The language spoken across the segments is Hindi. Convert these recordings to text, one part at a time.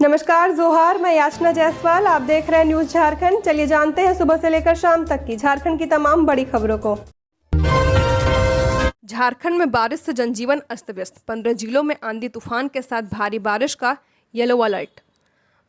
नमस्कार जोहार, मैं याचना जायसवाल। आप देख रहे हैं न्यूज झारखंड। चलिए जानते हैं सुबह से लेकर शाम तक की झारखंड की तमाम बड़ी खबरों को। झारखंड में बारिश से जनजीवन अस्त व्यस्त। 15 जिलों में आंधी तूफान के साथ भारी बारिश का येलो अलर्ट।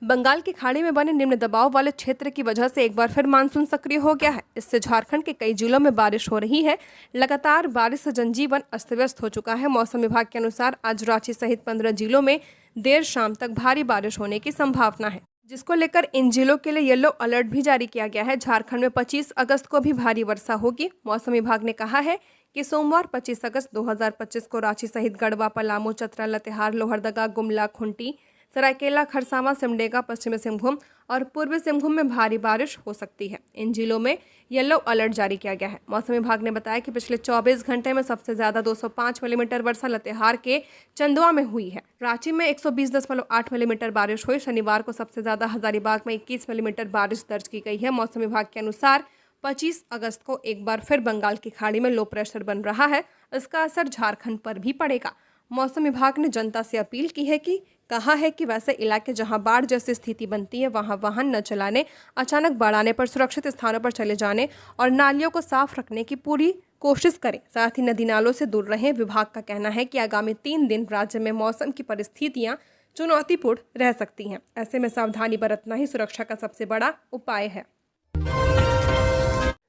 बंगाल की खाड़ी में बने निम्न दबाव वाले क्षेत्र की वजह से एक बार फिर मानसून सक्रिय हो गया है। इससे झारखंड के कई जिलों में बारिश हो रही है। लगातार बारिश से जनजीवन अस्त व्यस्त हो चुका है। मौसम विभाग के अनुसार आज रांची सहित 15 जिलों में देर शाम तक भारी बारिश होने की संभावना है, जिसको लेकर इन जिलों के लिए येलो अलर्ट भी जारी किया गया है। झारखंड में 25 अगस्त को भी भारी वर्षा होगी। मौसम विभाग ने कहा है कि सोमवार 25 अगस्त 2025 को रांची सहित गढ़वा, पलामू, चतरा, लातेहार, लोहरदगा, गुमला, खुंटी, सरायकेला, खरसावां, सिमडेगा, पश्चिमी सिंहभूम और पूर्वी सिंहभूम में भारी बारिश हो सकती है। इन जिलों में येलो अलर्ट जारी किया गया है। मौसम विभाग ने बताया कि पिछले 24 घंटे में सबसे ज्यादा 205 मिलीमीटर वर्षा लातेहार के चंदवा में हुई है। रांची में 120.8 मिलीमीटर बारिश हुई। शनिवार को सबसे ज्यादा हजारीबाग में 21 मिलीमीटर बारिश दर्ज की गई है। मौसम विभाग के अनुसार 25 अगस्त को एक बार फिर बंगाल की खाड़ी में लो प्रेशर बन रहा है। इसका असर झारखंड पर भी पड़ेगा। मौसम विभाग ने जनता से अपील की है कि कहा है कि वैसे इलाके जहां बाढ़ जैसी स्थिति बनती है वहां वाहन न चलाने, अचानक बाढ़ आने पर सुरक्षित स्थानों पर चले जाने और नालियों को साफ रखने की पूरी कोशिश करें। साथ ही नदी नालों से दूर रहें। विभाग का कहना है कि आगामी 3 दिन राज्य में मौसम की परिस्थितियां चुनौतीपूर्ण रह सकती हैं। ऐसे में सावधानी बरतना ही सुरक्षा का सबसे बड़ा उपाय है।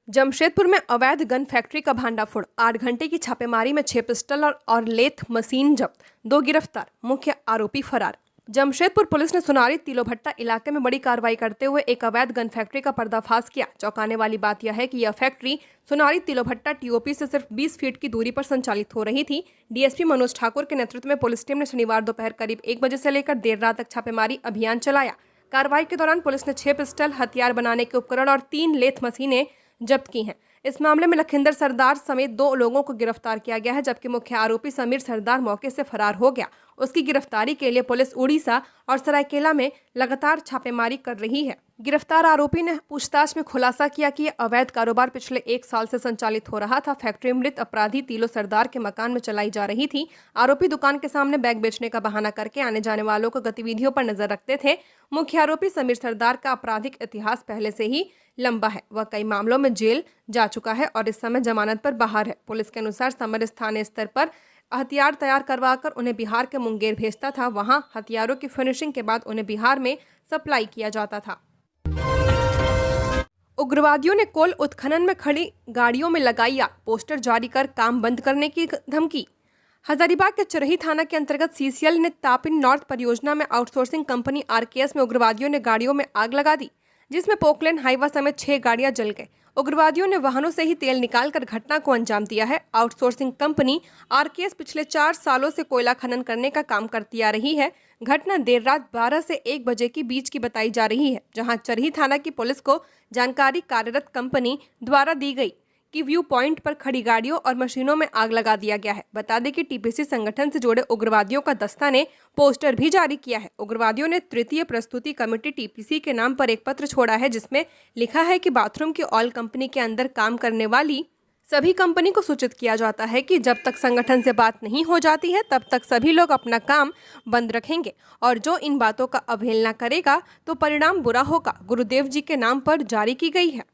जमशेदपुर में अवैध गन फैक्ट्री का भांडाफोड़। 8 घंटे की छापेमारी में 6 पिस्टल और लेथ मशीन जब्त, 2 गिरफ्तार, मुख्य आरोपी फरार। जमशेदपुर पुलिस ने सोनारी तिलोभट्टा इलाके में बड़ी कार्रवाई करते हुए एक अवैध गन फैक्ट्री का पर्दाफाश किया। चौंकाने वाली बात यह है कि यह फैक्ट्री सोनारी तिलोभट्टा टीओपी से सिर्फ 20 फीट की दूरी पर संचालित हो रही थी। डीएसपी मनोज ठाकुर के नेतृत्व में पुलिस टीम ने शनिवार दोपहर करीब 1 बजे से लेकर देर रात तक छापेमारी अभियान चलाया। कार्रवाई के दौरान पुलिस ने 6 पिस्टल, हथियार बनाने के उपकरण और 3 लेथ मशीनें जब्त की हैं। इस मामले में लखिंदर सरदार समेत 2 लोगों को गिरफ्तार किया गया है, जबकि मुख्य आरोपी समीर सरदार मौके से फरार हो गया। उसकी गिरफ्तारी के लिए पुलिस उड़ीसा और सरायकेला में लगातार छापेमारी कर रही है। गिरफ्तार आरोपी ने पूछताछ में खुलासा किया कि यह अवैध कारोबार पिछले 1 साल से संचालित हो रहा था। फैक्ट्री मृत अपराधी तिलो सरदार के मकान में चलाई जा रही थी। आरोपी दुकान के सामने बैग बेचने का बहाना करके आने जाने वालों को गतिविधियों पर नजर रखते थे। मुख्य आरोपी समीर सरदार का आपराधिक इतिहास पहले से ही लंबा है। वह कई मामलों में जेल जा चुका है और इस समय जमानत पर बाहर है। पुलिस के अनुसार समर स्थानीय स्तर पर हथियार तैयार करवाकर उन्हें बिहार के मुंगेर भेजता था। वहां हथियारों की फिनिशिंग के बाद उन्हें बिहार में सप्लाई किया जाता था। उग्रवादियों ने कोल उत्खनन में खड़ी गाड़ियों में लगाई आग, पोस्टर जारी कर काम बंद करने की धमकी। हजारीबाग के चरही थाना के अंतर्गत सीसीएल ने तापिन नॉर्थ परियोजना में आउटसोर्सिंग कंपनी आरकेएस में उग्रवादियों ने गाड़ियों में आग लगा दी, जिसमें पोकलैंड हाईवा समेत 6 गाड़ियां जल गए। उग्रवादियों ने वाहनों से ही तेल निकालकर घटना को अंजाम दिया है। आउटसोर्सिंग कंपनी आरकेएस पिछले 4 सालों से कोयला खनन करने का काम करती आ रही है। घटना देर रात 12 से 1 बजे के बीच की बताई जा रही है, जहां चरही थाना की पुलिस को जानकारी कार्यरत कंपनी द्वारा दी गई कि व्यू पॉइंट पर खड़ी गाड़ियों और मशीनों में आग लगा दिया गया है। बता दें कि टीपीसी संगठन से जुड़े उग्रवादियों का दस्ता ने पोस्टर भी जारी किया है। उग्रवादियों ने तृतीय प्रस्तुति कमेटी टीपीसी के नाम पर एक पत्र छोड़ा है, जिसमें लिखा है कि बाथरूम की ऑयल कंपनी के अंदर काम करने वाली सभी कंपनी को सूचित किया जाता है कि जब तक संगठन से बात नहीं हो जाती है तब तक सभी लोग अपना काम बंद रखेंगे और जो इन बातों का अवहेलना करेगा तो परिणाम बुरा होगा। गुरुदेव जी के नाम पर जारी की गई है।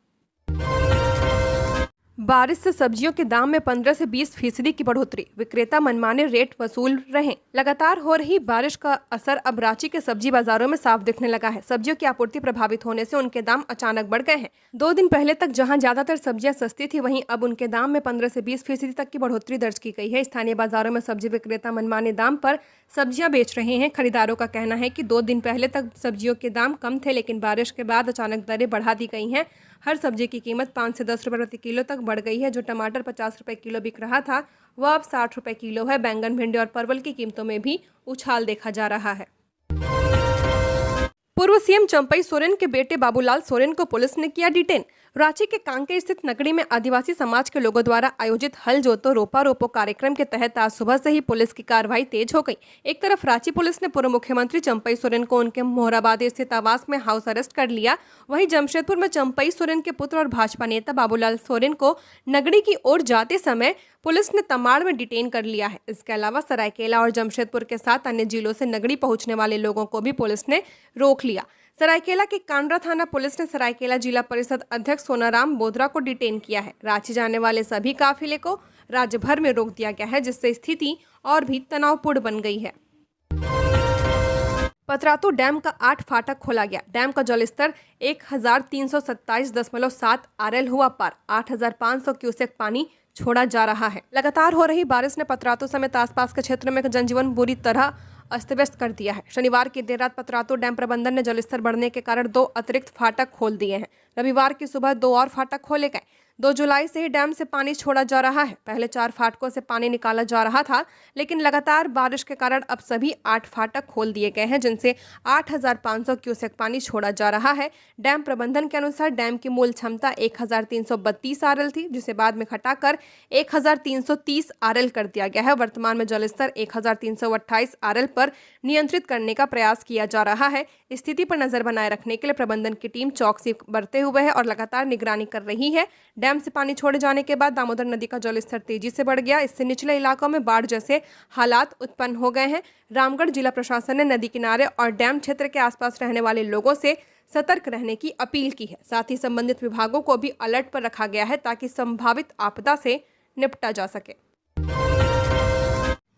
बारिश से सब्जियों के दाम में 15 से 20% की बढ़ोतरी। विक्रेता मनमाने रेट वसूल रहे। लगातार हो रही बारिश का असर अब रांची के सब्जी बाजारों में साफ दिखने लगा है। सब्जियों की आपूर्ति प्रभावित होने से उनके दाम अचानक बढ़ गए हैं। 2 दिन पहले तक जहां ज्यादातर सब्जियां सस्ती थी, वहीं अब उनके दाम में 15 से 20% तक की बढ़ोतरी दर्ज की गई है। स्थानीय बाजारों में सब्जी विक्रेता मनमाने दाम पर सब्जियां बेच रहे हैं। खरीदारों का कहना है कि 2 दिन पहले तक सब्जियों के दाम कम थे, लेकिन बारिश के बाद अचानक दरें बढ़ा दी गई हैं। हर सब्जी की कीमत 5 से 10 रुपए प्रति किलो तक बढ़ गई है। जो टमाटर 50 रुपए किलो बिक रहा था, वह अब 60 रुपए किलो है। बैंगन, भिंडी और परवल की कीमतों में भी उछाल देखा जा रहा है। पूर्व सीएम चंपई सोरेन के बेटे बाबूलाल सोरेन को पुलिस ने किया डिटेन। रांची के कांके स्थित नगड़ी में आदिवासी समाज के लोगों द्वारा आयोजित हल जोतो रोपा रोपो कार्यक्रम के तहत आज सुबह से ही पुलिस की कार्रवाई तेज हो गई। एक तरफ रांची पुलिस ने पूर्व मुख्यमंत्री चंपई सोरेन को उनके मोहराबाद स्थित आवास में हाउस अरेस्ट कर लिया। वहीं जमशेदपुर में चंपई सोरेन के पुत्र और भाजपा नेता बाबूलाल सोरेन को नगड़ी की ओर जाते समय पुलिस ने तमाड़ में डिटेन कर लिया है। इसके अलावा सरायकेला और जमशेदपुर के साथ अन्य जिलों से नगरी पहुंचने वाले लोगों को भी पुलिस ने रोक लिया। सरायकेला के कांड्रा थाना पुलिस ने सरायकेला जिला परिषद अध्यक्ष सोनाराम बोधरा को डिटेन किया है। रांची जाने वाले सभी काफिले को राज्य भर में रोक दिया गया है, जिससे स्थिति और भी तनावपूर्ण बन गई है। पतरातू डैम का 8 फाटक खोला गया। डैम का जलस्तर 1327.7 RL हुआ पार। 8500 क्यूसेक पानी छोड़ा जा रहा है। लगातार हो रही बारिश ने पतरातू समेत आसपास के क्षेत्र में जनजीवन बुरी तरह अस्त व्यस्त कर दिया है। शनिवार की देर रात पतरातू डैम प्रबंधन ने जलस्तर बढ़ने के कारण 2 अतिरिक्त फाटक खोल दिए हैं। रविवार की सुबह 2 और फाटक खोले गए। 2 जुलाई से ही डैम से पानी छोड़ा जा रहा है। पहले 4 फाटकों से पानी निकाला जा रहा था, लेकिन लगातार बारिश के कारण अब सभी 8 फाटक खोल दिए गए हैं, जिनसे 8500 क्यूसेक पानी छोड़ा जा रहा है। डैम प्रबंधन के अनुसार डैम की मूल क्षमता 1332 RL थी, जिसे बाद में घटाकर 1330 RL कर दिया गया है। वर्तमान में जलस्तर 1328 RL पर नियंत्रित करने का प्रयास किया जा रहा है। स्थिति पर नजर बनाए रखने के लिए प्रबंधन की टीम चौकसी बरते हुए है और लगातार निगरानी कर रही है। डैम से पानी छोड़े जाने के बाद दामोदर नदी का जलस्तर तेजी से बढ़ गया। इससे निचले इलाकों में बाढ़ जैसे हालात उत्पन्न हो गए हैं। रामगढ़ जिला प्रशासन ने नदी किनारे और डैम क्षेत्र के आसपास रहने वाले लोगों से सतर्क रहने की अपील की है। साथ ही संबंधित विभागों को भी अलर्ट पर रखा गया है ताकि संभावित आपदा से निपटा जा सके।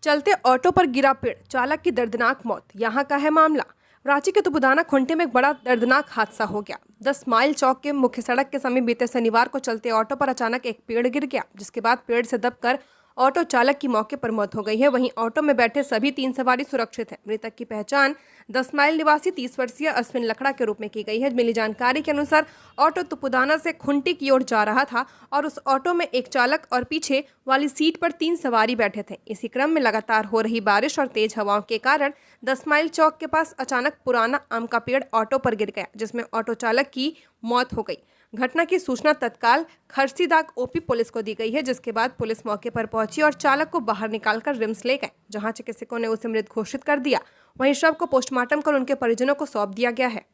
चलते ऑटो पर गिरा पेड़, चालक की दर्दनाक मौत। यहाँ का है मामला। रांची के तुपुदाना खुंटी में एक बड़ा दर्दनाक हादसा हो गया। 10 माइल चौक के मुख्य सड़क के समीप बीते शनिवार को चलते ऑटो पर अचानक एक पेड़ गिर गया, जिसके बाद पेड़ से दबकर ऑटो चालक की मौके पर मौत हो गई है। वहीं ऑटो में बैठे सभी 3 सवारी सुरक्षित हैं। मृतक की पहचान 10 माइल निवासी 30 वर्षीय अश्विन लकड़ा के रूप में की गई है। मिली जानकारी के अनुसार ऑटो तुपुदाना से खुंटी की ओर जा रहा था और उस ऑटो में एक चालक और पीछे वाली सीट पर 3 सवारी बैठे थे। इसी क्रम में लगातार हो रही बारिश और तेज हवाओं के कारण 10 माइल चौक के पास अचानक पुराना आम का पेड़ ऑटो पर गिर गया, जिसमें ऑटो चालक की मौत हो गई। घटना की सूचना तत्काल खरसीदाग OP पुलिस को दी गई है, जिसके बाद पुलिस मौके पर पहुंची और चालक को बाहर निकालकर रिम्स ले गए, जहां चिकित्सकों ने उसे मृत घोषित कर दिया। वहीं शव को पोस्टमार्टम कर उनके परिजनों को सौंप दिया गया है।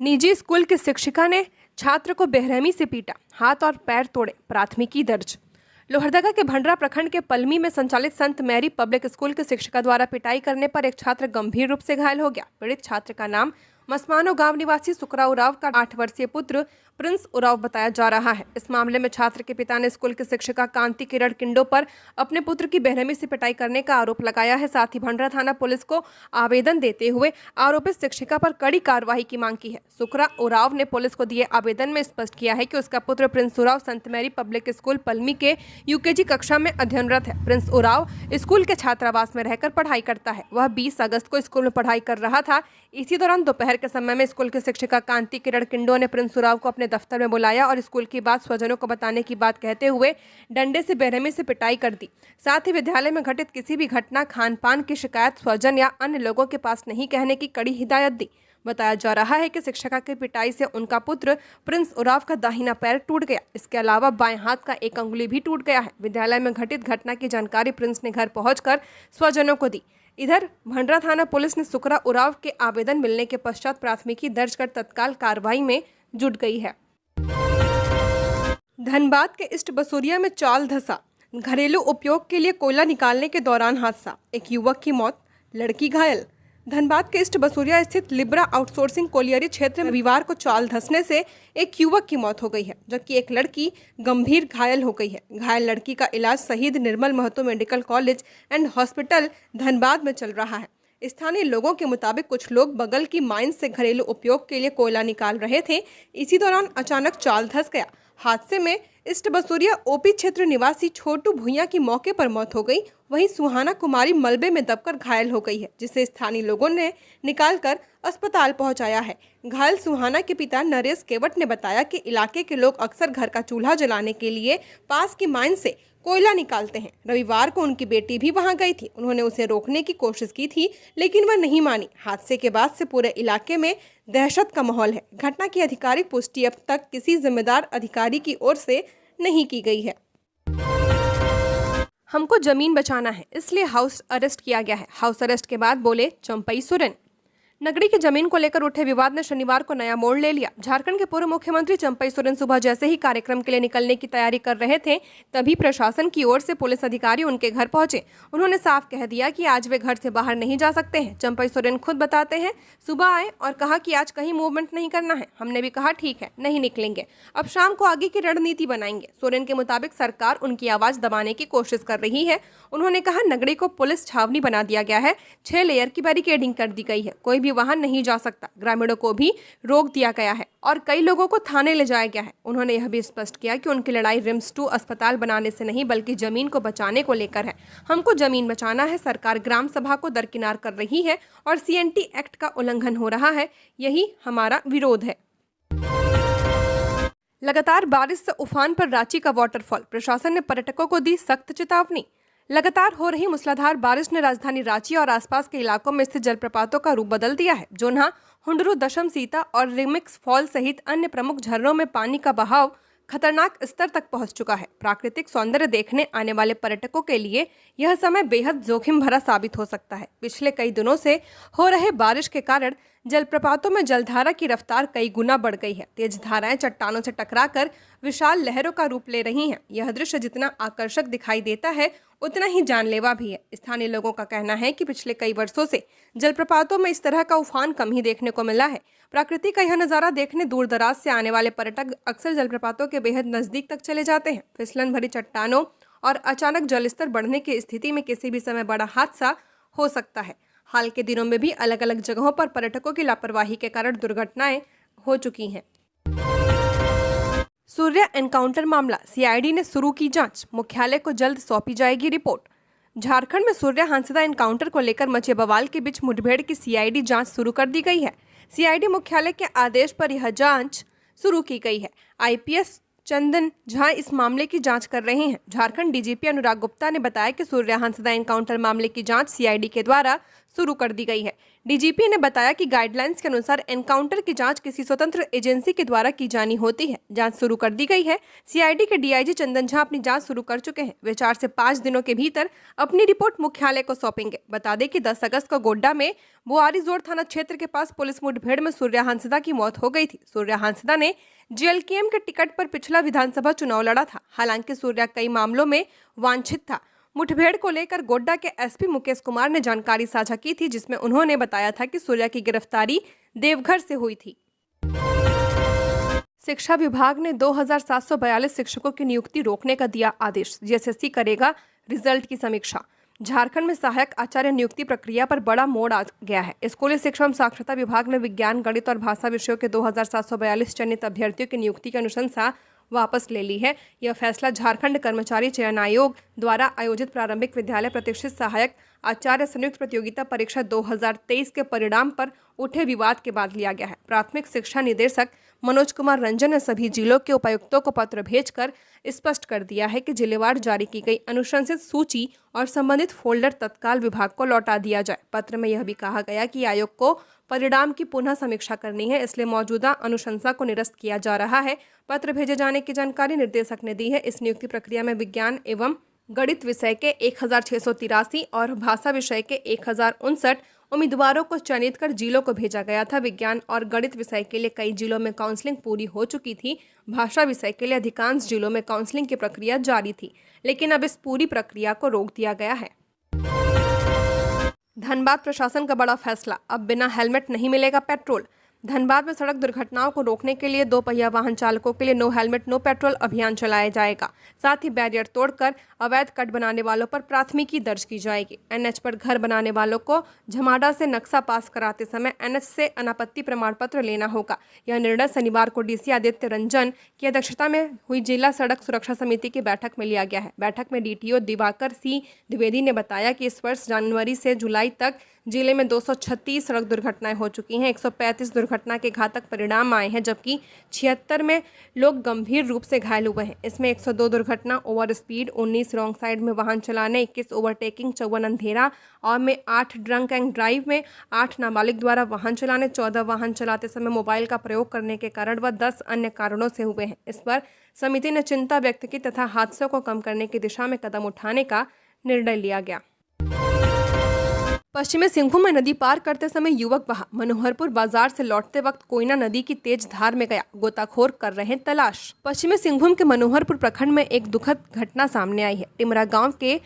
निजी स्कूल की शिक्षिका ने छात्र को बेरहमी से पीटा, हाथ और पैर तोड़े, प्राथमिकी दर्ज। लोहरदगा के भंडरा प्रखंड के पलमी में संचालित संत मैरी पब्लिक स्कूल के शिक्षिका द्वारा पिटाई करने पर एक छात्र गंभीर रूप से घायल हो गया। पीड़ित छात्र का नाम मसमानो गांव निवासी सुकरा उराव का 8 वर्षीय पुत्र प्रिंस उराव बताया जा रहा है। इस मामले में छात्र के पिता ने स्कूल की शिक्षिका कांति किरण किंडो पर अपने पुत्र की बेरहमी से पिटाई करने का आरोप लगाया है। साथ ही भंडरा थाना पुलिस को आवेदन देते हुए आरोपित शिक्षिका पर कड़ी कार्रवाई की मांग की है। सुकरा उराव ने पुलिस को दिए आवेदन में स्पष्ट किया है कि उसका पुत्र प्रिंस उराव संत मैरी पब्लिक स्कूल पलमी के UKG कक्षा में अध्ययनरत है। प्रिंस उराव स्कूल के छात्रावास में रहकर पढ़ाई करता है। वह 20 अगस्त को स्कूल में पढ़ाई कर रहा था। इसी दौरान दोपहर के समय में स्कूल की शिक्षिका कांति किरण किंडो ने प्रिंस उराव को अपने दफ्तर में बुलाया और स्कूल की बात स्वजनों को बताने की बात कहते हुए डंडे से बेरहमी से पिटाई कर दी। साथ ही विद्यालय में घटित किसी भी घटना, खान पान की शिकायत स्वजन या अन्य लोगों के पास नहीं कहने की कड़ी हिदायत दी। बताया जा रहा है कि शिक्षिका की पिटाई से उनका पुत्र प्रिंस उराव का दाहिना पैर टूट गया। इसके अलावा बाएं हाथ का एक अंगुली भी टूट गया है। विद्यालय में घटित घटना की जानकारी प्रिंस ने घर पहुंचकर स्वजनों को दी। इधर भंडरा थाना पुलिस ने सुकरा उराव के आवेदन मिलने के पश्चात प्राथमिकी दर्ज कर तत्काल कार्रवाई में जुट गई है। धनबाद के ईस्ट बसोरिया में चाल धंसा, घरेलू उपयोग के लिए कोयला निकालने के दौरान हादसा, एक युवक की मौत, लड़की घायल। धनबाद के ईस्ट बसोरिया स्थित लिब्रा आउटसोर्सिंग कोलियरी क्षेत्र में रविवार को चाल धंसने से एक युवक की मौत हो गई है, जबकि एक लड़की गंभीर घायल हो गई है। घायल लड़की का इलाज Shaheed Nirmal Mahato medical college and hospital Dhanbad में चल रहा है। स्थानीय लोगों के मुताबिक कुछ लोग बगल की माइन से घरेलू उपयोग के लिए कोयला निकाल रहे थे। इसी दौरान अचानक चाल धंस गया। हादसे में ईस्ट बसोरिया OP क्षेत्र निवासी छोटू भुइया की मौके पर मौत हो गई। वहीं सुहाना कुमारी मलबे में दबकर घायल हो गई है, जिसे स्थानीय लोगों ने निकालकर अस्पताल पहुंचाया है। घायल सुहाना के पिता नरेश केवट ने बताया कि इलाके के लोग अक्सर घर का चूल्हा जलाने के लिए पास की माइन से कोयला निकालते हैं। रविवार को उनकी बेटी भी वहां गई थी। उन्होंने उसे रोकने की कोशिश की थी, लेकिन वह नहीं मानी। हादसे के बाद से पूरे इलाके में दहशत का माहौल है। घटना की आधिकारिक पुष्टि अब तक किसी जिम्मेदार अधिकारी की ओर से नहीं की गई है। हमको जमीन बचाना है, इसलिए हाउस अरेस्ट किया गया है। हाउस अरेस्ट के बाद बोले चंपई सोरेन। नगरी की जमीन को लेकर उठे विवाद ने शनिवार को नया मोड़ ले लिया। झारखंड के पूर्व मुख्यमंत्री चंपई सोरेन सुबह जैसे ही कार्यक्रम के लिए निकलने की तैयारी कर रहे थे, तभी प्रशासन की ओर से पुलिस अधिकारी उनके घर पहुंचे। उन्होंने साफ कह दिया कि आज वे घर से बाहर नहीं जा सकते हैं। चंपई सोरेन खुद बताते हैं, सुबह आए और कहा कि आज कहीं मूवमेंट नहीं करना है। हमने भी कहा ठीक है, नहीं निकलेंगे, अब शाम को आगे की रणनीति बनाएंगे। सोरेन के मुताबिक सरकार उनकी आवाज दबाने की कोशिश कर रही है। उन्होंने कहा, नगरी को पुलिस छावनी बना दिया गया है, 6 लेयर की बैरिकेडिंग कर दी गई है, कोई भी वहां नहीं जा सकता। ग्रामीणों को भी रोक दिया गया है और कई लोगों को थाने ले जाया गया है। उन्होंने यह भी स्पष्ट किया कि उनकी लड़ाई रिम्स 2 अस्पताल बनाने से नहीं बल्कि जमीन को बचाने को लेकर है। हमको जमीन बचाना है। सरकार ग्राम सभा को दरकिनार कर रही है और CNT एक्ट का उल्लंघन हो रहा है, यही हमारा विरोध है। लगातार बारिश से उफान पर रांची का वाटरफॉल, प्रशासन ने पर्यटकों को दी सख्त चेतावनी। लगातार हो रही मूसलाधार बारिश ने राजधानी रांची और आसपास के इलाकों में स्थित जलप्रपातों का रूप बदल दिया है। जोन्हा, हुंडरू, दशम सीता और रिमिक्स फॉल सहित अन्य प्रमुख झरनों में पानी का बहाव खतरनाक स्तर तक पहुंच चुका है। प्राकृतिक सौंदर्य देखने आने वाले पर्यटकों के लिए यह समय बेहद जोखिम भरा साबित हो सकता है। पिछले कई दिनों से हो रहे बारिश के कारण जलप्रपातों में जलधारा की रफ्तार कई गुना बढ़ गई है। तेज धाराएं चट्टानों से टकराकर विशाल लहरों का रूप ले रही हैं। यह दृश्य जितना आकर्षक दिखाई देता है, उतना ही जानलेवा भी है। स्थानीय लोगों का कहना है कि पिछले कई वर्षों से जलप्रपातों में इस तरह का उफान कम ही देखने को मिला है। प्रकृति का यह नज़ारा देखने दूर दराज से आने वाले पर्यटक अक्सर जलप्रपातों के बेहद नजदीक तक चले जाते हैं। फिसलन भरी चट्टानों और अचानक जलस्तर बढ़ने की स्थिति में किसी भी समय बड़ा हादसा हो सकता है। हाल के दिनों में भी अलग अलग जगहों पर पर्यटकों की लापरवाही के कारण दुर्घटनाएं हो चुकी हैं। सूर्या एनकाउंटर मामला, CID ने शुरू की जांच, मुख्यालय को जल्द सौंपी जाएगी रिपोर्ट। झारखंड में सूर्या हांसदा एनकाउंटर को लेकर मचे बवाल के बीच मुठभेड़ की CID जांच शुरू कर दी गई है। CID मुख्यालय के आदेश पर यह जांच शुरू की गई है। IPS चंदन झा इस मामले की जांच कर रहे हैं। झारखंड DGP अनुराग गुप्ता ने बताया कि सूर्या हांसदा एनकाउंटर मामले की जांच CID के द्वारा शुरू कर दी गई है। DGP ने बताया कि गाइडलाइंस के अनुसार एनकाउंटर की जांच किसी स्वतंत्र एजेंसी के द्वारा की जानी होती है। जांच शुरू कर दी गई है। CID के DIG चंदन झा अपनी जांच शुरू कर चुके हैं। वे 4 से 5 दिनों के भीतर अपनी रिपोर्ट मुख्यालय को सौंपेंगे। बता दें कि 10 अगस्त को गोड्डा में बुआरी जोड़ थाना क्षेत्र के पास पुलिस मुठभेड़ में सूर्या हांसदा की मौत हो गई थी। सूर्या हांसदा ने JLKM के टिकट पर पिछला विधानसभा चुनाव लड़ा था। हालांकि सूर्या कई मामलों में वांछित था। मुठभेड़ को लेकर गोड्डा के SP मुकेश कुमार ने जानकारी साझा की थी, जिसमें उन्होंने बताया था कि सूर्या की गिरफ्तारी देवघर से हुई थी। शिक्षा विभाग ने 2742 शिक्षकों की नियुक्ति रोकने का दिया आदेश। GSSC करेगा रिजल्ट की समीक्षा। झारखंड में सहायक आचार्य नियुक्ति प्रक्रिया पर बड़ा मोड़ आ गया है। स्कूली शिक्षा एवं साक्षरता विभाग ने विज्ञान, गणित और भाषा विषयों के 2742 चयनित अभ्यर्थियों की नियुक्ति की अनुशंसा वापस ले ली है। यह फैसला झारखंड कर्मचारी चयन आयोग द्वारा आयोजित प्रारंभिक विद्यालय प्रतिष्ठित सहायक आचार्य संयुक्त प्रतियोगिता परीक्षा 2023 के परिणाम पर उठे विवाद के बाद लिया गया है। प्राथमिक शिक्षा निदेशक मनोज कुमार रंजन ने सभी जिलों के उपायुक्तों को पत्र भेजकर स्पष्ट कर दिया है कि जिलेवार जारी की गई अनुशंसित सूची और संबंधित फोल्डर तत्काल विभाग को लौटा दिया जाए। पत्र में यह भी कहा गया कि आयोग को परिणाम की पुनः समीक्षा करनी है, इसलिए मौजूदा अनुशंसा को निरस्त किया जा रहा है। पत्र भेजे जाने की जानकारी निर्देशक ने दी है। इस नियुक्ति प्रक्रिया में विज्ञान एवं गणित विषय के 1683 और भाषा विषय के 1059 उम्मीदवारों को चयनित कर जिलों को भेजा गया था। विज्ञान और गणित विषय के लिए कई जिलों में काउंसलिंग पूरी हो चुकी थी। भाषा विषय के लिए अधिकांश जिलों में काउंसलिंग की प्रक्रिया जारी थी, लेकिन अब इस पूरी प्रक्रिया को रोक दिया गया है। धनबाद प्रशासन का बड़ा फैसला, अब बिना हेलमेट नहीं मिलेगा पेट्रोल। धनबाद में सड़क दुर्घटनाओं को रोकने के लिए 2 पहिया वाहन चालकों के लिए नो हेलमेट नो पेट्रोल अभियान चलाया जाएगा। साथ ही बैरियर तोड़कर अवैध कट बनाने वालों पर प्राथमिकी दर्ज की जाएगी। NH पर घर बनाने वालों को झमाडा से नक्शा पास कराते समय NH से अनापत्ति प्रमाण पत्र लेना होगा। यह निर्णय शनिवार को DC आदित्य रंजन की अध्यक्षता में हुई जिला सड़क सुरक्षा समिति की बैठक में लिया गया है। बैठक में DTO दिवाकर C द्विवेदी ने बताया कि इस वर्ष जनवरी से जुलाई तक जिले में 236 सड़क दुर्घटनाएं हो चुकी हैं। 135 दुर्घटना के घातक परिणाम आए हैं, जबकि 76 में लोग गंभीर रूप से घायल हुए हैं। इसमें 102 दुर्घटना ओवर स्पीड, 19 रॉन्ग साइड में वाहन चलाने, 21 ओवरटेकिंग, 54 अंधेरा और में 8 ड्रंक एंड ड्राइव में, 8 नाबालिग द्वारा वाहन चलाने, 14 वाहन चलाते समय मोबाइल का प्रयोग करने के कारण व 10 अन्य कारणों से हुए हैं। इस पर समिति ने चिंता व्यक्त की तथा हादसों को कम करने की दिशा में कदम उठाने का निर्णय लिया गया। पश्चिमी सिंहभूम में नदी पार करते समय युवक बहा। मनोहरपुर बाजार से लौटते वक्त कोयना नदी की तेज धार में गया, गोताखोर कर रहे तलाश। पश्चिमी सिंहभूम के मनोहरपुर प्रखंड में एक दुखद घटना सामने आई है। टिमरा गांव के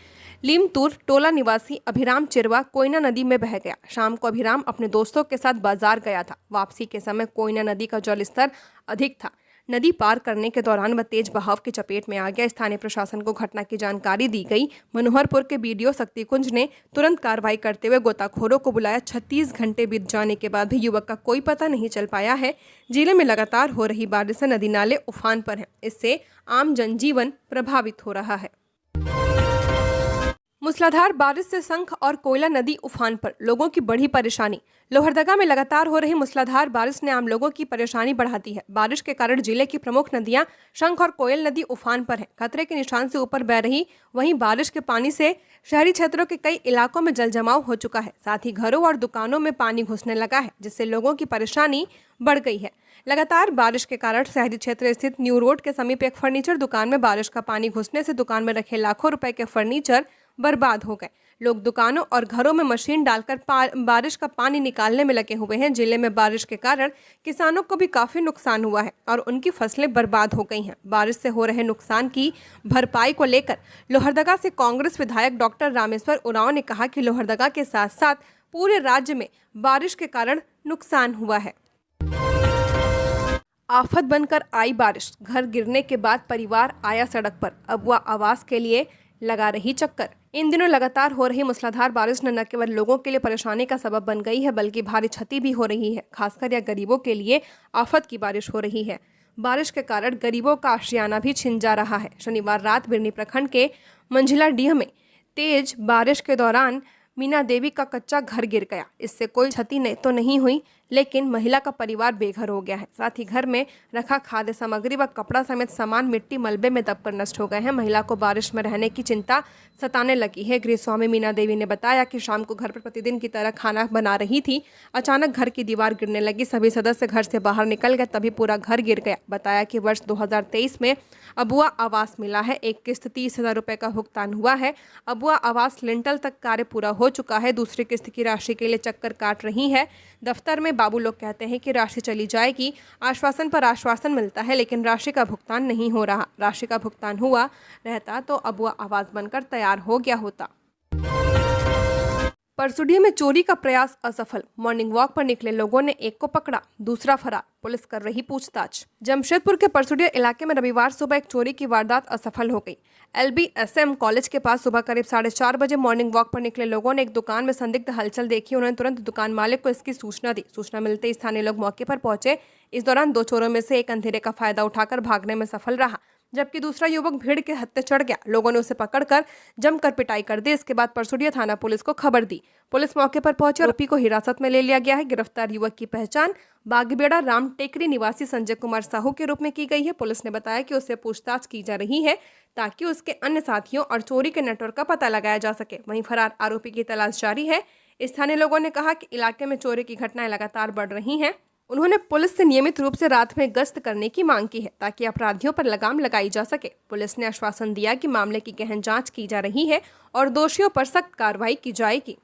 लीमतूर टोला निवासी अभिराम चिरवा कोयना नदी में बह गया। शाम को अभिराम अपने दोस्तों के साथ बाजार गया था। वापसी के समय कोयना नदी का जलस्तर अधिक था। नदी पार करने के दौरान वह तेज बहाव की चपेट में आ गया। स्थानीय प्रशासन को घटना की जानकारी दी गई। मनोहरपुर के बीडीओ शक्तिकुंज ने तुरंत कार्रवाई करते हुए गोताखोरों को बुलाया। 36 घंटे बीत जाने के बाद भी युवक का कोई पता नहीं चल पाया है। जिले में लगातार हो रही बारिश से नदी नाले उफान पर हैं। इससे आम जनजीवन प्रभावित हो रहा है। मूसलाधार बारिश से शंख और कोयला नदी उफान पर, लोगों की बढ़ी परेशानी। लोहरदगा में लगातार हो रही मूसलाधार बारिश ने आम लोगों की परेशानी बढ़ा दी है। बारिश के कारण जिले की प्रमुख नदियां शंख और कोयल नदी उफान पर है, खतरे के निशान से ऊपर बह रही। वहीं बारिश के पानी से शहरी क्षेत्रों के कई इलाकों में जल जमाव हो चुका है। साथ ही घरों और दुकानों में पानी घुसने लगा है, जिससे लोगों की परेशानी बढ़ गई है। लगातार बारिश के कारण शहरी क्षेत्र स्थित न्यू रोड के समीप एक फर्नीचर दुकान में बारिश का पानी घुसने से दुकान में रखे लाखों रुपए के फर्नीचर बर्बाद हो गए। लोग दुकानों और घरों में मशीन डालकर बारिश का पानी निकालने में लगे हुए हैं। जिले में बारिश के कारण किसानों को भी काफी नुकसान हुआ है और उनकी फसलें बर्बाद हो गई हैं। बारिश से हो रहे नुकसान की भरपाई को लेकर लोहरदगा से कांग्रेस विधायक डॉक्टर रामेश्वर उरांव ने कहा कि लोहरदगा के साथ साथ पूरे राज्य में बारिश के कारण नुकसान हुआ है। आफत बनकर आई बारिश, घर गिरने के बाद परिवार आया सड़क पर। अबुआ आवास के लिए लगा रही चक्कर। इन दिनों लगातार हो रही मूसलाधार बारिश न केवल लोगों के लिए परेशानी का सबब बन गई है, बल्कि भारी क्षति भी हो रही है। खासकर यह गरीबों के लिए आफत की बारिश हो रही है। बारिश के कारण गरीबों का आशियाना भी छिन जा रहा है। शनिवार रात बिरनी प्रखंड के मंझिला डीह में तेज बारिश के दौरान मीना देवी का कच्चा घर गिर गया। इससे कोई क्षति तो नहीं हुई, लेकिन महिला का परिवार बेघर हो गया है। साथ ही घर में रखा खाद्य सामग्री व कपड़ा समेत सामान मिट्टी मलबे में दबकर नष्ट हो गए हैं। महिला को बारिश में रहने की चिंता सताने लगी है। गृह स्वामी मीना देवी ने बताया कि शाम को घर पर प्रतिदिन की तरह खाना बना रही थी। अचानक घर की दीवार गिरने लगी। सभी सदस्य घर से बाहर निकल गए, तभी पूरा घर गिर गया। बताया कि वर्ष 2023 में अबुआ आवास मिला है। एक किस्त 30,000 रुपए का भुगतान हुआ है। अबुआ आवास लिंटल तक कार्य पूरा हो चुका है। दूसरी किस्त की राशि के लिए चक्कर काट रही है। दफ्तर में बाबू लोग कहते हैं कि राशि चली जाएगी। आश्वासन पर आश्वासन मिलता है, लेकिन राशि का भुगतान नहीं हो रहा। राशि का भुगतान हुआ रहता तो अबुआ आवास बनकर तैयार हो गया होता। परसुडिया में चोरी का प्रयास असफल। मॉर्निंग वॉक पर निकले लोगों ने एक को पकड़ा, दूसरा फरार। पुलिस कर रही पूछताछ। जमशेदपुर के परसुडिया इलाके में रविवार सुबह एक चोरी की वारदात असफल हो गई। LBSM कॉलेज के पास सुबह करीब 4:30 बजे मॉर्निंग वॉक पर निकले लोगों ने एक दुकान में संदिग्ध हलचल देखी। उन्होंने तुरंत दुकान मालिक को इसकी सूचना दी। सूचना मिलते ही स्थानीय लोग मौके पर पहुंचे। इस दौरान दो चोरों में से एक अंधेरे का फायदा उठाकर भागने में सफल रहा, जबकि दूसरा युवक भीड़ के हत्थे चढ़ गया। लोगों ने उसे पकड़कर जमकर पिटाई कर दी। इसके बाद परसुडिया थाना पुलिस को खबर दी। पुलिस मौके पर पहुंची और आरोपी को हिरासत में ले लिया गया है। गिरफ्तार युवक की पहचान बागबेड़ा राम टेकरी निवासी संजय कुमार साहू के रूप में की गई है। पुलिस ने बताया कि उससे पूछताछ की जा रही है ताकि उसके अन्य साथियों और चोरी के नेटवर्क का पता लगाया जा सके। वहीं फरार आरोपी की तलाश जारी है। स्थानीय लोगों ने कहा कि इलाके में चोरी की घटनाएं लगातार बढ़ रही हैं। उन्होंने पुलिस से नियमित रूप से रात में गश्त करने की मांग की है ताकि अपराधियों पर लगाम लगाई जा सके। पुलिस ने आश्वासन दिया कि मामले की गहन जांच की जा रही है और दोषियों पर सख्त कार्रवाई की जाएगी।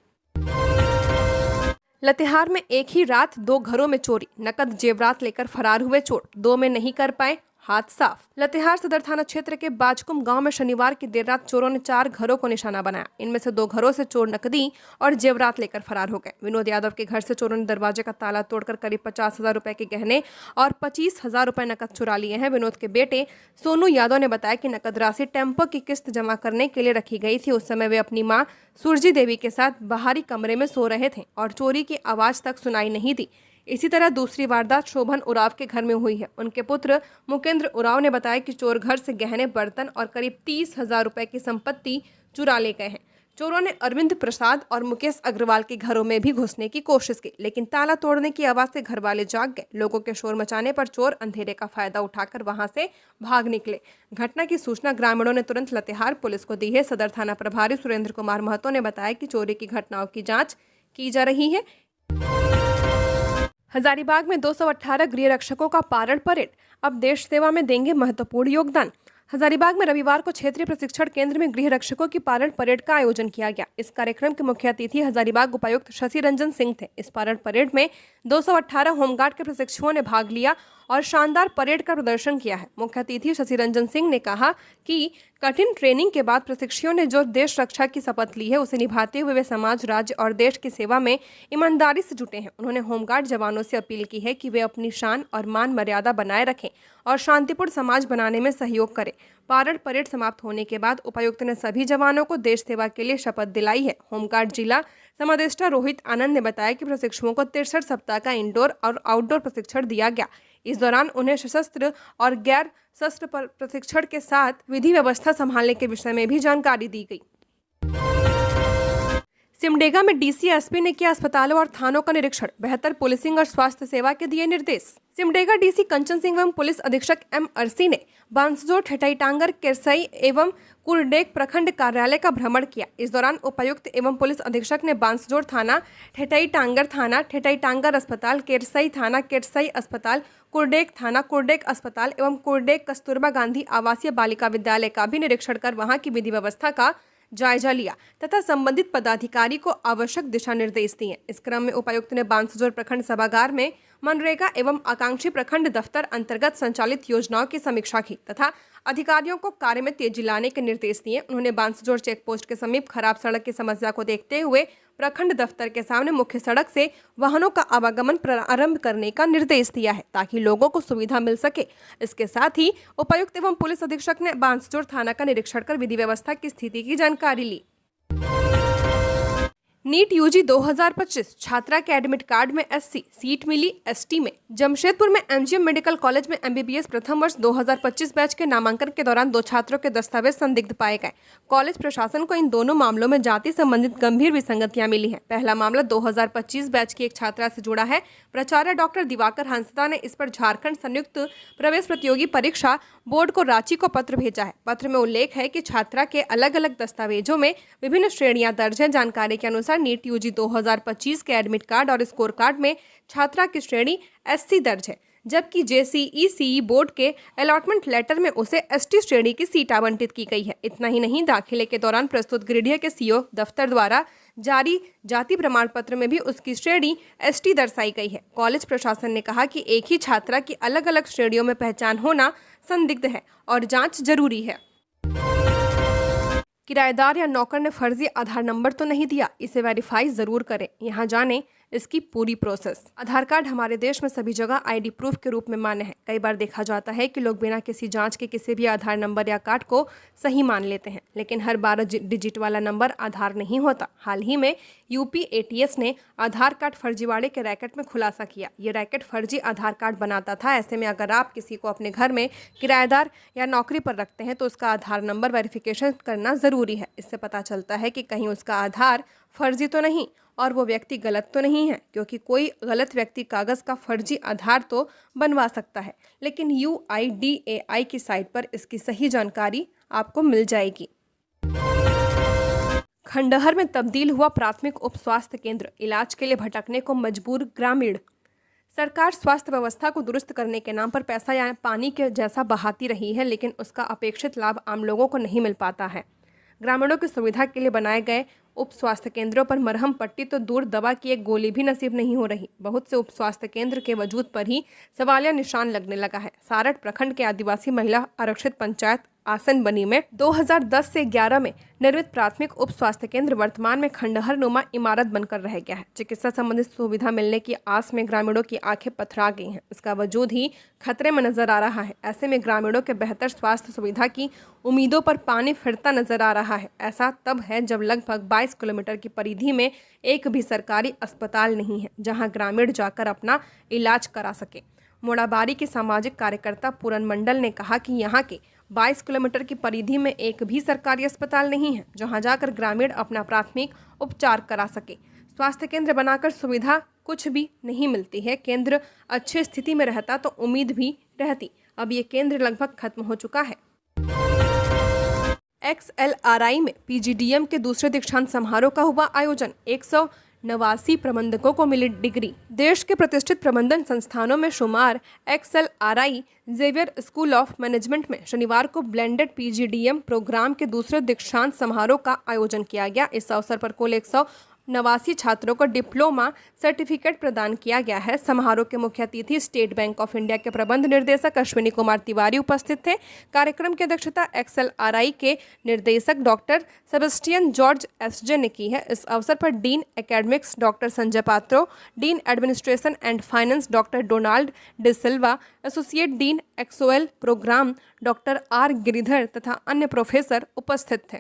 लातेहार में एक ही रात 2 घरों में चोरी, नकद जेवरात लेकर फरार हुए चोर। 2 में नहीं कर पाए हाथ साफ। लातेहार सदर थाना क्षेत्र के बाजकुम गांव में शनिवार की देर रात चोरों ने 4 घरों को निशाना बनाया। इनमें से 2 घरों से चोर नकदी और जेवरात लेकर फरार हो गए। विनोद यादव के घर से चोरों ने दरवाजे का ताला तोड़कर करीब 50,000 रुपए के गहने और 25,000 रुपए नकद चुरा लिए हैं। विनोद के बेटे सोनू यादव ने बताया कि नकद राशि टेम्पो की किस्त जमा करने के लिए रखी गई थी। उस समय वे अपनी मां सुरजी देवी के साथ बाहरी कमरे में सो रहे थे और चोरी की आवाज तक सुनाई नहीं दी। इसी तरह दूसरी वारदात शोभन उराव के घर में हुई है। उनके पुत्र मुकेंद्र उराव ने बताया कि चोर घर से गहने, बर्तन और करीब 30,000 रुपए की संपत्ति चुरा ले गए हैं। चोरों ने अरविंद प्रसाद और मुकेश अग्रवाल के घरों में भी घुसने की कोशिश की, लेकिन ताला तोड़ने की आवाज से घर वाले जाग गए। लोगों के शोर मचाने पर चोर अंधेरे का फायदा उठाकर वहां से भाग निकले। घटना की सूचना ग्रामीणों ने तुरंत लातेहार पुलिस को दी है। सदर थाना प्रभारी सुरेंद्र कुमार महतो ने बताया कि चोरी की घटनाओं की जाँच की जा रही है। हजारीबाग में 218 गृह रक्षकों का पारण परेड, अब देश सेवा में देंगे महत्वपूर्ण योगदान। हजारीबाग में रविवार को क्षेत्रीय प्रशिक्षण केंद्र में गृह रक्षकों की पारण परेड का आयोजन किया गया। इस कार्यक्रम के मुख्य अतिथि हजारीबाग उपायुक्त शशि रंजन सिंह थे। इस पारण परेड में 218 होमगार्ड के प्रशिक्षुओं ने भाग लिया और शानदार परेड का प्रदर्शन किया है। मुख्य अतिथि शशि रंजन सिंह ने कहा कि कठिन ट्रेनिंग के बाद प्रशिक्षुओं ने जो देश रक्षा की शपथ ली है उसे निभाते हुए वे समाज, राज्य और देश की सेवा में ईमानदारी से जुटे हैं। उन्होंने होमगार्ड जवानों से अपील की है कि वे अपनी शान और मान मर्यादा बनाए रखें और शांतिपूर्ण समाज बनाने में सहयोग करें। पारण परेड समाप्त होने के बाद उपायुक्त ने सभी जवानों को देश सेवा के लिए शपथ दिलाई है। होमगार्ड जिला समादेष्टा रोहित आनंद ने बताया कि प्रशिक्षुओं को 63 सप्ताह का इंडोर और आउटडोर प्रशिक्षण दिया गया। इस दौरान उन्हें सशस्त्र और गैर सशस्त्र प्रशिक्षण के साथ विधि व्यवस्था संभालने के विषय में भी जानकारी दी गई। सिमडेगा में डीसी एसपी ने किया अस्पतालों और थानों का निरीक्षण, बेहतर पुलिसिंग और स्वास्थ्य सेवा के दिए निर्देश। सिमडेगा डीसी कंचन सिंह एवं पुलिस अधीक्षक एम अरसी ने बांसजोर, ठेठईटांगर, केरसई एवं कुरडेग प्रखंड कार्यालय का भ्रमण किया। इस दौरान उपायुक्त एवं पुलिस अधीक्षक ने बांसजोर थाना, ठेठईटांगर थाना, ठेठईटांगर अस्पताल, केरसई थाना, केरसई अस्पताल, कुरडेग थाना, कुरडेग अस्पताल एवं कुरडेग कस्तूरबा गांधी आवासीय बालिका विद्यालय का भी निरीक्षण कर वहां की विधि व्यवस्था का जायजा लिया तथा संबंधित पदाधिकारी को आवश्यक दिशा निर्देश दिए। इस क्रम में उपायुक्त ने बांसजोर प्रखंड सभागार में मनरेगा एवं आकांक्षी प्रखंड दफ्तर अंतर्गत संचालित योजनाओं की समीक्षा की तथा अधिकारियों को कार्य में तेजी लाने के निर्देश दिए। उन्होंने बांसजोर चेक पोस्ट के समीप खराब सड़क की समस्या को देखते हुए प्रखंड दफ्तर के सामने मुख्य सड़क से वाहनों का आवागमन प्रारंभ करने का निर्देश दिया है ताकि लोगों को सुविधा मिल सके। इसके साथ ही उपायुक्त एवं पुलिस अधीक्षक ने बांसजोर थाना का निरीक्षण कर विधि व्यवस्था की स्थिति की जानकारी ली। नीट यूजी 2025 छात्रा के एडमिट कार्ड में एससी सीट मिली, एसटी में। जमशेदपुर में एमजीएम मेडिकल कॉलेज में एमबीबीएस प्रथम वर्ष 2025 बैच के नामांकन के दौरान 2 छात्रों के दस्तावेज संदिग्ध पाए गए। कॉलेज प्रशासन को इन दोनों मामलों में जाति संबंधित गंभीर विसंगतियां मिली हैं। पहला मामला 2025 बैच की एक छात्रा से जुड़ा है। प्राचार्य डॉक्टर दिवाकर हंसदा ने इस पर झारखंड संयुक्त प्रवेश प्रतियोगी परीक्षा बोर्ड को रांची को पत्र भेजा है। पत्र में उल्लेख है कि छात्रा के अलग अलग दस्तावेजों में विभिन्न श्रेणियां दर्ज हैं। जानकारी के अनुसार नीट यूजी 2025 के एडमिट कार्ड और स्कोर कार्ड में छात्रा की श्रेणी एससी दर्ज है, जबकि जेसीई बोर्ड के अलॉटमेंट लेटर में उसे एसटी श्रेणी की सीट आवंटित की गई है। इतना ही नहीं, दाखिले के दौरान प्रस्तुत गिरिडीह के सीओ दफ्तर द्वारा जारी जाति प्रमाण पत्र में भी उसकी श्रेणी एसटी दर्शाई गई है। कॉलेज प्रशासन ने कहा कि एक ही छात्रा की अलग अलग श्रेणियों में पहचान होना संदिग्ध है और जांच जरूरी है। किराएदार या नौकर ने फर्जी आधार नंबर तो नहीं दिया, इसे वेरीफाई जरूर करें। यहाँ जानें इसकी पूरी प्रोसेस। आधार कार्ड हमारे देश में सभी जगह आईडी प्रूफ के रूप में मान्य है। कई बार देखा जाता है कि लोग बिना किसी जांच के किसी भी आधार नंबर या कार्ड को सही मान लेते हैं, लेकिन हर 12 डिजिट वाला नंबर आधार नहीं होता। हाल ही में यूपी एटीएस ने आधार कार्ड फर्जीवाड़े के रैकेट में खुलासा किया। ये रैकेट फर्जी आधार कार्ड बनाता था। ऐसे में अगर आप किसी को अपने घर में किराएदार या नौकरी पर रखते हैं तो उसका आधार नंबर वेरिफिकेशन करना ज़रूरी है। इससे पता चलता है कि कहीं उसका आधार फर्जी तो नहीं और वो व्यक्ति गलत तो नहीं है, क्योंकि कोई गलत व्यक्ति कागज़ का फर्जी आधार तो बनवा सकता है, लेकिन UIDAI की साइट पर इसकी सही जानकारी आपको मिल जाएगी। खंडहर में तब्दील हुआ प्राथमिक उप स्वास्थ्य केंद्र, इलाज के लिए भटकने को मजबूर ग्रामीण। सरकार स्वास्थ्य व्यवस्था को दुरुस्त करने के नाम पर पैसा या पानी के जैसा बहाती रही है, लेकिन उसका अपेक्षित लाभ आम लोगों को नहीं मिल पाता है। ग्रामीणों की सुविधा के लिए बनाए गए उप स्वास्थ्य केंद्रों पर मरहम पट्टी तो दूर, दवा की एक गोली भी नसीब नहीं हो रही। बहुत से उप स्वास्थ्य केंद्र के वजूद पर ही सवालिया निशान लगने लगा है। सारठ प्रखंड के आदिवासी महिला आरक्षित पंचायत आसन बनी में 2010 से 11 में निर्मित प्राथमिक उप स्वास्थ्य केंद्र वर्तमान में खंडहर नुमा इमारत बनकर रह गया है। चिकित्सा संबंधित सुविधा मिलने की आस में ग्रामीणों की आंखें पथरा गई हैं। इसका वजूद ही खतरे में नजर आ रहा है। ऐसे में ग्रामीणों के बेहतर स्वास्थ्य सुविधा की उम्मीदों पर पानी फिरता नजर आ रहा है। ऐसा तब है जब लगभग 22 किलोमीटर की परिधि में एक भी सरकारी अस्पताल नहीं है जहां ग्रामीण जाकर अपना इलाज करा सके। मोड़ाबारी के सामाजिक कार्यकर्ता पूरन मंडल ने कहा कि यहाँ के 22 किलोमीटर की परिधि में एक भी सरकारी अस्पताल नहीं है जहां जाकर ग्रामीण अपना प्राथमिक उपचार करा सके। स्वास्थ्य केंद्र बनाकर सुविधा कुछ भी नहीं मिलती है। केंद्र अच्छी स्थिति में रहता तो उम्मीद भी रहती। अब ये केंद्र लगभग खत्म हो चुका है। XLRI में PGDM के दूसरे दीक्षांत समारोह का हुआ आयोजन। 100 89 प्रबंधकों को मिली डिग्री। देश के प्रतिष्ठित प्रबंधन संस्थानों में शुमार XLRI Xavier school of management में शनिवार को ब्लेंडेड PGDM प्रोग्राम के दूसरे दीक्षांत समारोह का आयोजन किया गया। इस अवसर पर कुल 189 छात्रों को डिप्लोमा सर्टिफिकेट प्रदान किया गया है। समारोह के मुख्य अतिथि स्टेट बैंक ऑफ इंडिया के प्रबंध निर्देशक अश्विनी कुमार तिवारी उपस्थित थे। कार्यक्रम की अध्यक्षता XLRI के निर्देशक डॉक्टर सेबेस्टियन जॉर्ज SJ ने की है। इस अवसर पर dean academics doctor Sanjay Patro, dean administration and finance doctor Donald D'Silva, associate dean XOL programme doctor R Giridhar तथा अन्य प्रोफेसर उपस्थित थे।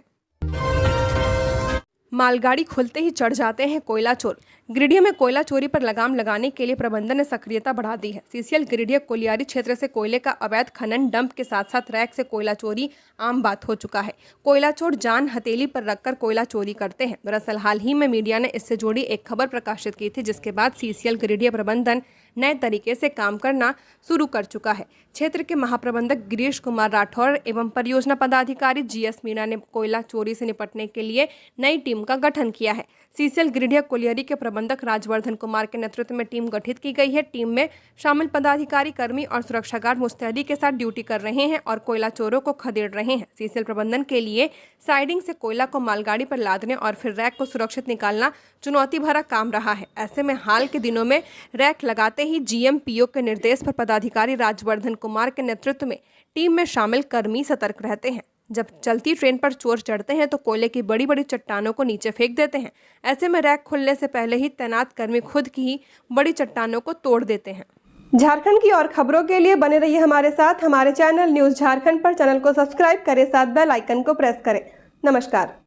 मालगाड़ी खुलते ही चढ़ जाते हैं कोयला चोर। गिरिडीह में कोयला चोरी पर लगाम लगाने के लिए प्रबंधन ने सक्रियता बढ़ा दी है। CCL गिरिडीह कोलियारी क्षेत्र से कोयले का अवैध खनन, डंप के साथ साथ रैक से कोयला चोरी आम बात हो चुका है। कोयला चोर जान हथेली पर रखकर कोयला चोरी करते हैं। दरअसल हाल ही में मीडिया ने इससे जुड़ी एक खबर प्रकाशित की थी, जिसके बाद CCL गिरिडीह प्रबंधन नए तरीके से काम करना शुरू कर चुका है। क्षेत्र के महाप्रबंधक गिरीश कुमार राठौर एवं परियोजना पदाधिकारी GS मीणा ने कोयला चोरी से निपटने के लिए नई टीम का गठन किया है। CCL गिरिडीह कोलियारी के प्रबंधक राजवर्धन कुमार के नेतृत्व में टीम गठित की गई है। टीम में शामिल पदाधिकारी, कर्मी और सुरक्षा गार्ड मुस्तैदी के साथ ड्यूटी कर रहे हैं और कोयला चोरों को खदेड़ रहे हैं। CCL प्रबंधन के लिए साइडिंग से कोयला को मालगाड़ी पर लादने और फिर रैक को सुरक्षित निकालना चुनौती भरा काम रहा है। ऐसे में हाल के दिनों में रैक लगाते ही GM-PO के निर्देश पर पदाधिकारी राजवर्धन कुमार के नेतृत्व में टीम में शामिल कर्मी सतर्क रहते हैं। जब चलती ट्रेन पर चोर चढ़ते हैं तो कोयले की बड़ी बड़ी चट्टानों को नीचे फेंक देते हैं। ऐसे में रैक खुलने से पहले ही तैनात कर्मी खुद की ही बड़ी चट्टानों को तोड़ देते हैं। झारखंड की और खबरों के लिए बने रहिए हमारे साथ। हमारे चैनल न्यूज़ झारखंड पर चैनल को सब्सक्राइब करें, साथ बेल आइकन को प्रेस करें। नमस्कार।